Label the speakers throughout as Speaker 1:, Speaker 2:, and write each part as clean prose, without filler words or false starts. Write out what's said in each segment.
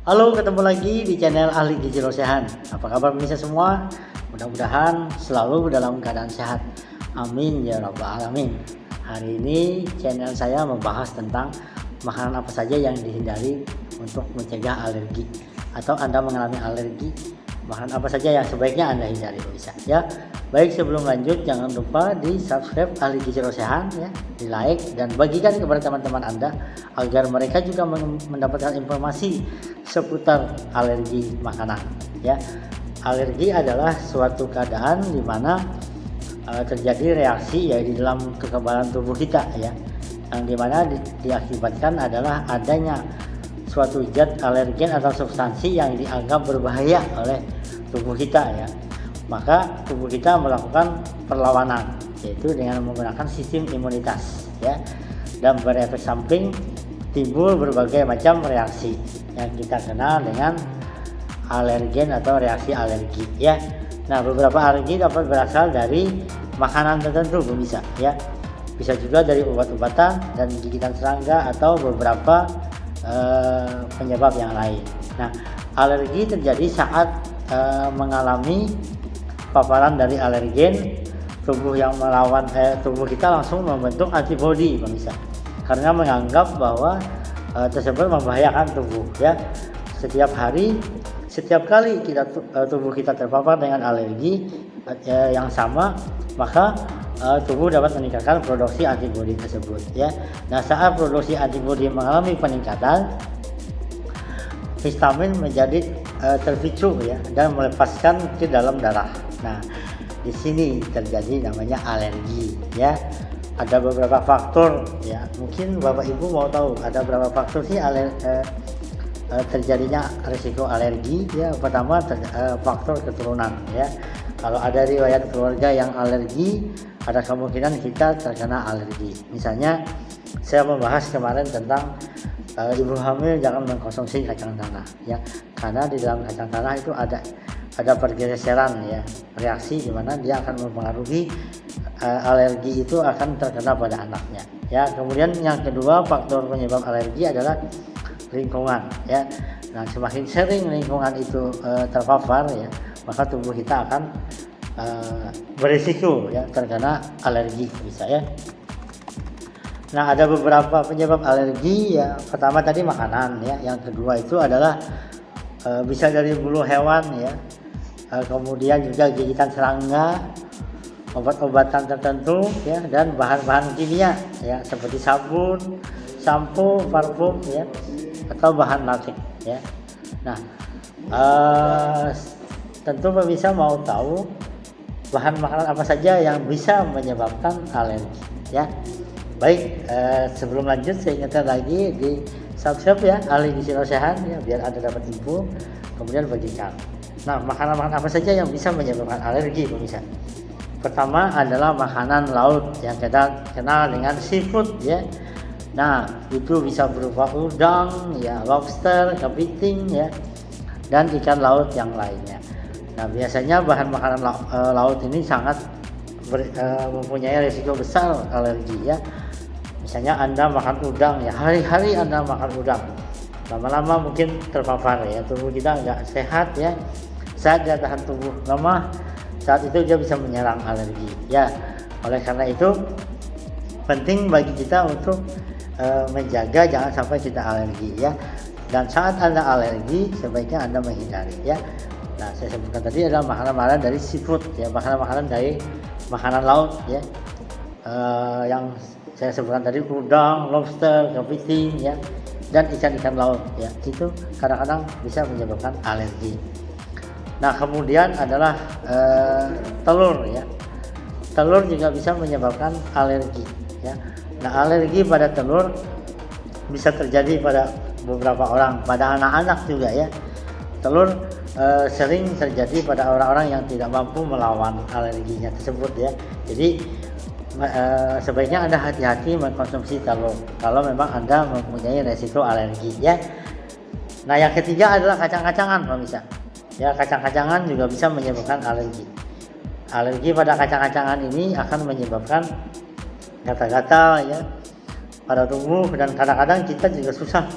Speaker 1: Halo, ketemu lagi di channel Ahli Gizi Rosehan. Apa kabar pemirsa semua? Mudah-mudahan selalu dalam keadaan sehat. Amin ya rabbal alamin. Hari ini channel saya membahas tentang makanan apa saja yang dihindari untuk mencegah alergi, atau Anda mengalami alergi, makanan apa saja yang sebaiknya Anda hindari pemirsa ya. Baik, sebelum lanjut jangan lupa di subscribe Ahli Gizi Rosehan ya, di like dan bagikan kepada teman-teman Anda agar mereka juga mendapatkan informasi seputar alergi makanan ya. Alergi adalah suatu keadaan di mana terjadi reaksi ya di dalam kekebalan tubuh kita ya, yang dimana diakibatkan adalah adanya suatu zat alergen atau substansi yang dianggap berbahaya oleh tubuh kita ya. Maka tubuh kita melakukan perlawanan, yaitu dengan menggunakan sistem imunitas ya, dan berefek samping timbul berbagai macam reaksi yang kita kenal dengan alergen atau reaksi alergi ya. Nah, beberapa alergi dapat berasal dari makanan tertentu bisa ya, bisa juga dari obat-obatan dan gigitan serangga atau beberapa penyebab yang lain. Nah, alergi terjadi saat mengalami paparan dari alergen, tubuh yang melawan tubuh kita langsung membentuk antibodi pemirsa, karena menganggap bahwa tersebut membahayakan tubuh ya. Setiap kali tubuh kita terpapar dengan alergi yang sama, maka tubuh dapat meningkatkan produksi antibodi tersebut ya. Nah, saat produksi antibodi mengalami peningkatan, histamin menjadi terpicu ya dan melepaskan ke dalam darah. Nah, di sini terjadi namanya alergi ya. Ada beberapa faktor ya, mungkin Bapak Ibu mau tahu ada berapa faktor sih terjadinya risiko alergi ya. Pertama faktor keturunan ya. Kalau ada riwayat keluarga yang alergi, ada kemungkinan kita terkena alergi. Misalnya saya membahas kemarin tentang ibu hamil jangan mengkonsumsi kacang tanah ya, karena di dalam kacang tanah itu ada pergeseran ya, reaksi di mana dia akan mempengaruhi alergi itu akan terkena pada anaknya ya. Kemudian yang kedua faktor penyebab alergi adalah lingkungan ya. Nah, semakin sering lingkungan itu terpapar ya, maka tubuh kita akan berisiko ya terkena alergi bisa ya. Nah, ada beberapa penyebab alergi ya. Pertama tadi makanan ya, yang kedua itu adalah bisa dari bulu hewan ya, kemudian juga gigitan serangga, obat-obatan tertentu ya, dan bahan-bahan kimia ya seperti sabun, sampo, parfum ya, atau bahan latex ya. Nah, tentu pemirsa mau tahu bahan makanan apa saja yang bisa menyebabkan alergi ya. Baik, sebelum lanjut saya ingatkan lagi di subscribe ya Ahli Gizi Rosehan ya, biar Anda dapat info, kemudian bagikan. Nah, makanan-makanan apa saja yang bisa menyebabkan alergi pemirsa? Pertama adalah makanan laut yang kita kenal dengan seafood ya. Nah, itu bisa berupa udang ya, lobster, kepiting ya, dan ikan laut yang lainnya. Nah, biasanya bahan makanan laut ini sangat mempunyai risiko besar alergi ya. Misalnya Anda makan udang ya, hari-hari Anda makan udang, lama-lama mungkin terpapar ya, tubuh kita nggak sehat ya. Saat daya tahan tubuh lemah, saat itu dia bisa menyerang alergi ya. Oleh karena itu penting bagi kita untuk menjaga jangan sampai kita alergi ya. Dan saat Anda alergi sebaiknya Anda menghindari ya. Nah, saya sebutkan tadi adalah makanan-makanan dari seafood ya, makanan-makanan dari makanan laut ya, yang saya sebutkan tadi udang, lobster, kepiting ya, dan ikan-ikan laut ya, itu kadang-kadang bisa menyebabkan alergi. Nah, kemudian adalah telur ya, telur juga bisa menyebabkan alergi ya. Nah, alergi pada telur bisa terjadi pada beberapa orang, pada anak-anak juga ya. Telur sering terjadi pada orang-orang yang tidak mampu melawan alerginya tersebut ya. Jadi sebaiknya Anda hati-hati mengkonsumsi telur kalau memang Anda mempunyai resiko alergi ya. Nah, yang ketiga adalah kacang-kacangan pemirsa ya. Kacang-kacangan juga bisa menyebabkan alergi. Alergi pada kacang-kacangan ini akan menyebabkan gatal-gatal ya pada tubuh, dan kadang-kadang kita juga susah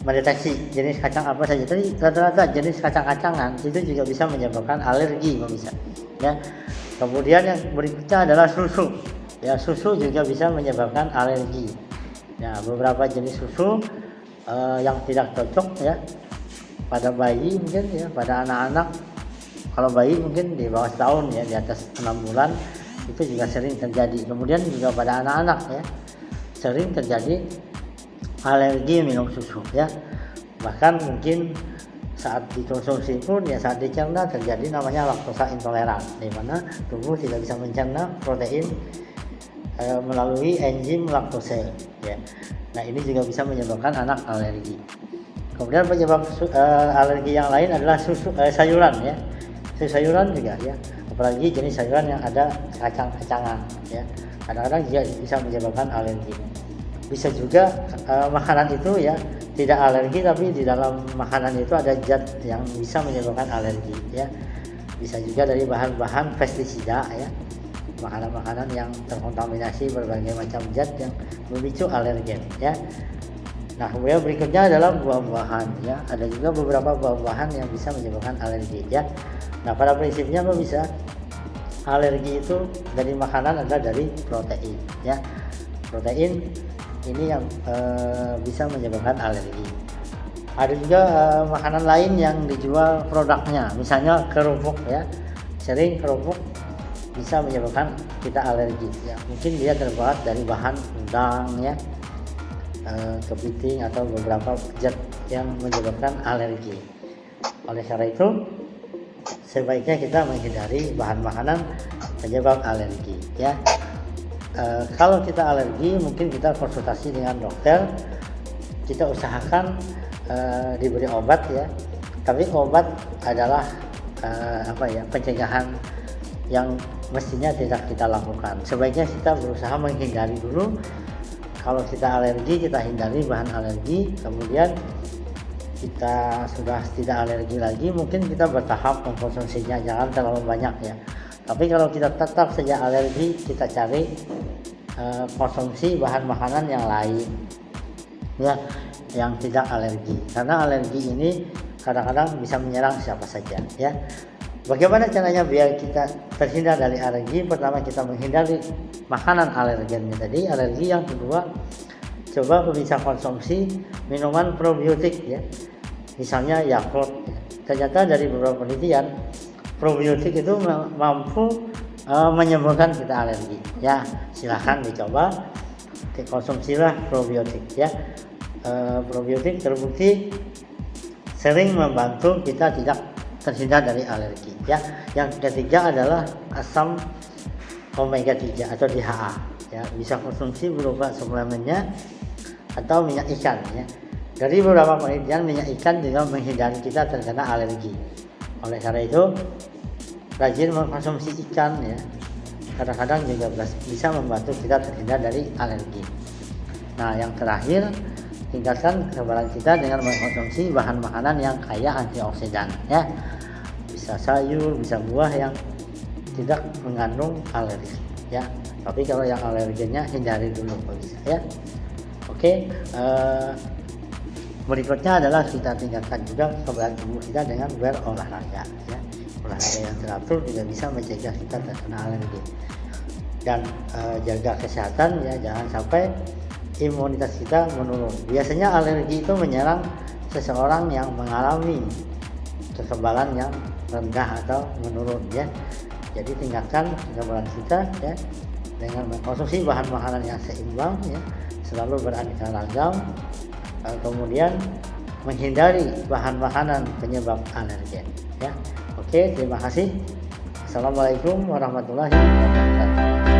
Speaker 1: mendeteksi jenis kacang apa saja. Tadi rata-rata jenis kacang-kacangan itu juga bisa menyebabkan alergi pemirsa. Ya. Kemudian yang berikutnya adalah susu. Ya, susu juga bisa menyebabkan alergi. Ya, beberapa jenis susu yang tidak cocok ya pada bayi mungkin ya, pada anak-anak. Kalau bayi mungkin di bawah setahun ya, di atas 6 bulan itu juga sering terjadi. Kemudian juga pada anak-anak ya, sering terjadi alergi minum susu ya. Bahkan mungkin saat dikonsumsi pun ya, saat dicerna terjadi namanya laktosa intoleran, di mana tubuh tidak bisa mencerna protein melalui enzim laktose ya. Nah, ini juga bisa menyebabkan anak alergi. Kemudian penyebab alergi yang lain adalah sayuran ya. Sayuran juga ya, apalagi jenis sayuran yang ada kacang-kacangan ya, kadang-kadang juga bisa menyebabkan alergi. Bisa juga makanan itu ya tidak alergi, tapi di dalam makanan itu ada zat yang bisa menyebabkan alergi ya. Bisa juga dari bahan-bahan pestisida ya, makanan-makanan yang terkontaminasi berbagai macam zat yang memicu alergen ya. Nah, kemudian berikutnya adalah buah-buahan ya. Ada juga beberapa buah-buahan yang bisa menyebabkan alergi ya. Nah, pada prinsipnya bisa alergi itu dari makanan adalah dari protein ya. Protein ini yang bisa menyebabkan alergi. Ada juga makanan lain yang dijual produknya, misalnya kerupuk ya. Sering kerupuk bisa menyebabkan kita alergi ya. Mungkin dia terbuat dari bahan udang ya, kepiting atau beberapa zat yang menyebabkan alergi. Oleh karena itu sebaiknya kita menghindari bahan makanan penyebab alergi ya. Kalau kita alergi mungkin kita konsultasi dengan dokter, kita usahakan diberi obat ya. Tapi obat adalah pencegahan yang mestinya tidak kita lakukan. Sebaiknya kita berusaha menghindari dulu. Kalau kita alergi, kita hindari bahan alergi. Kemudian kita sudah tidak alergi lagi, mungkin kita bertahap mengkonsumsinya, jangan terlalu banyak ya. Tapi kalau kita tetap saja alergi, kita cari konsumsi bahan makanan yang lain ya, yang tidak alergi. Karena alergi ini kadang-kadang bisa menyerang siapa saja ya. Bagaimana caranya biar kita terhindar dari alergi? Pertama, kita menghindari makanan alergennya tadi. Alergi yang kedua, coba bisa konsumsi minuman probiotik ya, misalnya Yakult. Ternyata dari beberapa penelitian, probiotik itu mampu menyembuhkan kita alergi ya. Silahkan dicoba, konsumsilah probiotik ya. Probiotik terbukti sering membantu kita tidak terhindar dari alergi ya. Yang ketiga adalah asam omega 3 atau DHA ya, bisa konsumsi berupa suplemennya atau minyak ikan ya. Dari beberapa penelitian, minyak ikan juga menghindari kita terkena alergi. Oleh karena itu rajin mengkonsumsi ikan ya, kadang-kadang juga bisa membantu kita terhindar dari alergi. Nah, yang terakhir, tingkatkan kekebalan kita dengan mengkonsumsi bahan makanan yang kaya antioksidan ya. Bisa sayur, bisa buah yang tidak mengandung alergi ya. Tapi kalau yang alergennya hindari dulu bisa ya. Oke, berikutnya adalah kita tingkatkan juga kekebalan tubuh kita dengan berolahraga ya. Olahraga yang teratur juga bisa mencegah kita terkena alergi. Dan jaga kesehatan ya, jangan sampai imunitas kita menurun. Biasanya alergi itu menyerang seseorang yang mengalami kekebalan yang rendah atau menurun ya. Jadi tingkatkan kekebalan kita ya dengan mengkonsumsi bahan makanan yang seimbang ya, selalu beraneka ragam, kemudian menghindari bahan makanan penyebab alergen ya. Oke, terima kasih. Assalamualaikum warahmatullahi wabarakatuh.